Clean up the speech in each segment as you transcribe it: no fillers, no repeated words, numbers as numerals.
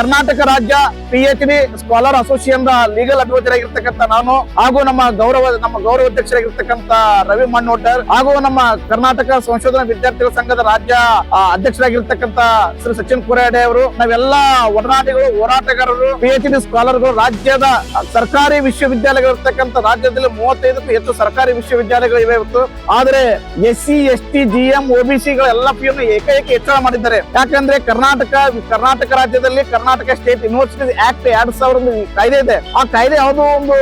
ಕರ್ನಾಟಕ ರಾಜ್ಯ PhD scholar association legal adviser ಆಗಿರ್ತಕ್ಕಂಥ ನಾನು ಹಾಗೂ ನಮ್ಮ ಗೌರವಾಧ್ಯಕ್ಷರಾಗಿರ್ತಕ್ಕಂಥ ರವಿ ಮಣ್ಣೋಟರ್ ಹಾಗೂ ನಮ್ಮ ಕರ್ನಾಟಕ ಸಂಶೋಧನಾ ವಿದ್ಯಾರ್ಥಿಗಳ ಸಂಘದ ರಾಜ್ಯ ಅಧ್ಯಕ್ಷರಾಗಿರ್ತಕ್ಕಂಥ ಶ್ರೀ ಸಚಿನ್ ಕುರಾಡೆ ಅವರು ನಾವೆಲ್ಲ ಒಡನಾಡಿಗಳು ಹೋರಾಟಗಾರರು PhD ಸ್ಕಾಲರ್ಗಳು ರಾಜ್ಯದ ಸರ್ಕಾರಿ ವಿಶ್ವವಿದ್ಯಾಲಯಗಳಿರ್ತಕ್ಕಂಥ ರಾಜ್ಯದಲ್ಲಿ 35ಕ್ಕೂ ಹೆಚ್ಚು ಸರ್ಕಾರಿ ವಿಶ್ವವಿದ್ಯಾಲಯಗಳು ಇವೆ ಇವತ್ತು. ಆದ್ರೆ SC ST GM OBC ಗಳ ಫೀಯನ್ನು ಏಕೈಕ ಹೆಚ್ಚಳ ಮಾಡಿದ್ದಾರೆ. ಯಾಕಂದ್ರೆ ಕರ್ನಾಟಕ ರಾಜ್ಯದಲ್ಲಿ ಕರ್ನಾಟಕ ಸ್ಟೇಟ್ ಯೂನಿವರ್ಸಿಟಿ ಆಕ್ಟ್ 2000 ಕಾಯ್ದೆ ಇದೆ. ಆ ಕಾಯ್ದೆ ಯಾವುದೋ ಒಂದು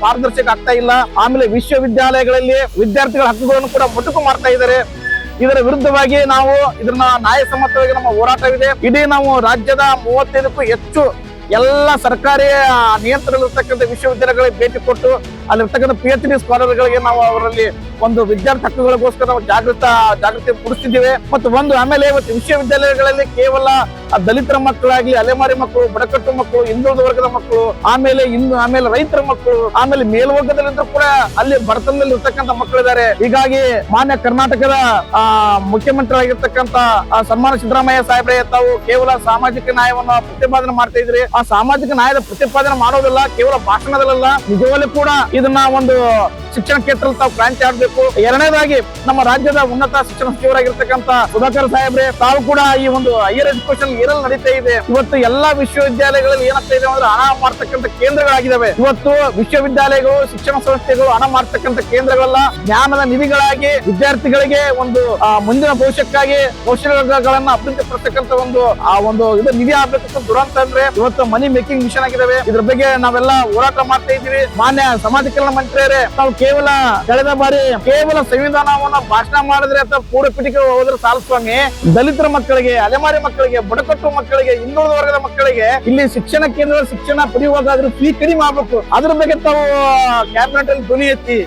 ಪಾರದರ್ಶಕ ಆಗ್ತಾ ಇಲ್ಲ. ಆಮೇಲೆ ವಿಶ್ವವಿದ್ಯಾಲಯಗಳಲ್ಲಿ ವಿದ್ಯಾರ್ಥಿಗಳ ಹಕ್ಕುಗಳನ್ನು ಕೂಡ ಮೊಟಕು ಮಾಡ್ತಾ ಇದ್ದಾರೆ. ಇದರ ವಿರುದ್ಧವಾಗಿ ನಾವು ಇದನ್ನ ನ್ಯಾಯಸಮ್ಮತವಾಗಿ ನಮ್ಮ ಹೋರಾಟವಿದೆ. ಇಡೀ ನಾವು ರಾಜ್ಯದ 35ಕ್ಕೂ ಹೆಚ್ಚು ಎಲ್ಲ ಸರ್ಕಾರಿ ನಿಯಂತ್ರಣದಲ್ಲಿರ್ತಕ್ಕಂಥ ವಿಶ್ವವಿದ್ಯಾಲಯಗಳಿಗೆ ಭೇಟಿ ಕೊಟ್ಟು ಅಲ್ಲಿರ್ತಕ್ಕಂಥ PhD ಸ್ಕಾಲರ್ಗಳಿಗೆ ನಾವು ಅವರಲ್ಲಿ ಒಂದು ವಿದ್ಯಾರ್ಥಿ ಹಕ್ಕುಗಳಿಗೋಸ್ಕರ ನಾವು ಜಾಗೃತಿ ಮೂಡಿಸ್ತಿದ್ದೇವೆ. ಮತ್ತು ಆಮೇಲೆ ಇವತ್ತು ವಿಶ್ವವಿದ್ಯಾಲಯಗಳಲ್ಲಿ ಕೇವಲ ದಲಿತರ ಮಕ್ಕಳಾಗ್ಲಿ, ಅಲೆಮಾರಿ ಮಕ್ಕಳು, ಬಡಕಟ್ಟು ಮಕ್ಕಳು, ಹಿಂದುಳಿದ ವರ್ಗದ ಮಕ್ಕಳು, ಆಮೇಲೆ ರೈತರ ಮಕ್ಕಳು, ಆಮೇಲೆ ಮೇಲ್ವರ್ಗದಲ್ಲಿಂದ ಕೂಡ ಅಲ್ಲಿ ಬಡತನದಲ್ಲಿ ಇರ್ತಕ್ಕಂಥ ಮಕ್ಕಳಿದ್ದಾರೆ. ಹೀಗಾಗಿ ಮಾನ್ಯ ಕರ್ನಾಟಕದ ಮುಖ್ಯಮಂತ್ರಿ ಆಗಿರ್ತಕ್ಕಂಥ ಸನ್ಮಾನ ಸಿದ್ದರಾಮಯ್ಯ ಸಾಹೇಬ್ರೆ ತಾವು ಕೇವಲ ಸಾಮಾಜಿಕ ನ್ಯಾಯವನ್ನು ಪ್ರತಿಪಾದನೆ ಮಾಡ್ತಾ ಇದ್ರಿ. ಆ ಸಾಮಾಜಿಕ ನ್ಯಾಯದ ಪ್ರತಿಪಾದನೆ ಮಾಡೋದಿಲ್ಲ ಕೇವಲ ಭಾಷಣದಲ್ಲ, ನಿಜವಾಗ್ಲೂ ಕೂಡ ಇದನ್ನ ಒಂದು ಶಿಕ್ಷಣ ಕ್ಷೇತ್ರದಲ್ಲಿ ತಾವು ಕ್ರಾಂತಿ ಆಡಬೇಕು. ಎರಡನೇದಾಗಿ ನಮ್ಮ ರಾಜ್ಯದ ಉನ್ನತ ಶಿಕ್ಷಣ ಸಚಿವರಾಗಿರ್ತಕ್ಕಂಥ ಸುಧಾಕರ್ ಸಾಹೇಬ್ರೆ ತಾವು ಕೂಡ ಈ ಒಂದು ಹೈಯರ್ ಎಜುಕೇಶನ್ ಏರಲ್ಲಿ ನಡೀತಾ ಇದೆ. ಇವತ್ತು ಎಲ್ಲಾ ವಿಶ್ವವಿದ್ಯಾಲಯಗಳಲ್ಲಿ ಏನಾಗ್ತಾ ಇದೆ ಅಂದ್ರೆ ಹಣ ಮಾಡ್ತಕ್ಕಂಥ ಕೇಂದ್ರಗಳಾಗಿದ್ದಾವೆ. ಇವತ್ತು ವಿಶ್ವವಿದ್ಯಾಲಯಗಳು, ಶಿಕ್ಷಣ ಸಂಸ್ಥೆಗಳು ಹಣ ಮಾಡ್ತಕ್ಕಂಥ ಕೇಂದ್ರಗಳಲ್ಲ, ಜ್ಞಾನದ ನಿಧಿಗಳಾಗಿ ವಿದ್ಯಾರ್ಥಿಗಳಿಗೆ ಒಂದು ಮುಂದಿನ ಭವಿಷ್ಯಕ್ಕಾಗಿ ಕೌಶಲ್ಯಗಳನ್ನ ಅಭಿವೃದ್ಧಿ ಪಡಿಸ್ತಕ್ಕಂಥ ಒಂದು ಇದು ನಿಧಿ ಆಗ್ಬೇಕಂತ ದುರಂತ ಅಂದ್ರೆ ಇವತ್ತು ಮನಿ ಮೇಕಿಂಗ್ ಮಿಷನ್ ಆಗಿದ್ದಾವೆ. ಇದ್ರ ಬಗ್ಗೆ ನಾವೆಲ್ಲ ಹೋರಾಟ ಮಾಡ್ತಾ ಇದ್ದೀವಿ. ಮಾನ್ಯ ಸಮಾಜ ಕಲ್ಯಾಣ ಮಂತ್ರಿಯರೇ ತಾವು ಕಳೆದ ಬಾರಿ ಕೇವಲ ಸಂವಿಧಾನವನ್ನ ಭಾಷಣ ಮಾಡಿದ್ರೆ ಅಥವಾ ಪೂರ್ವ ಪೀಠಿಕೆ ಹೋದ್ರೆ ಸಾಲು ಸ್ವಾಮಿ, ದಲಿತರ ಮಕ್ಕಳಿಗೆ, ಅಲೆಮಾರಿ ಮಕ್ಕಳಿಗೆ, ಬಡಕಟ್ಟು ಮಕ್ಕಳಿಗೆ, ಹಿಂದುಳಿದ ವರ್ಗದ ಮಕ್ಕಳಿಗೆ ಇಲ್ಲಿ ಶಿಕ್ಷಣ ಕೇಂದ್ರ ಶಿಕ್ಷಣ ಪಡೆಯುವಾಗಾದ್ರೂ ಫೀ ಕಡಿಮೆ ಆಗ್ಬೇಕು. ಅದ್ರ ಬಗ್ಗೆ ತಾವು ಕ್ಯಾಬಿನೆಟ್ ಅಲ್ಲಿ ಧ್ವನಿ ಎತ್ತಿ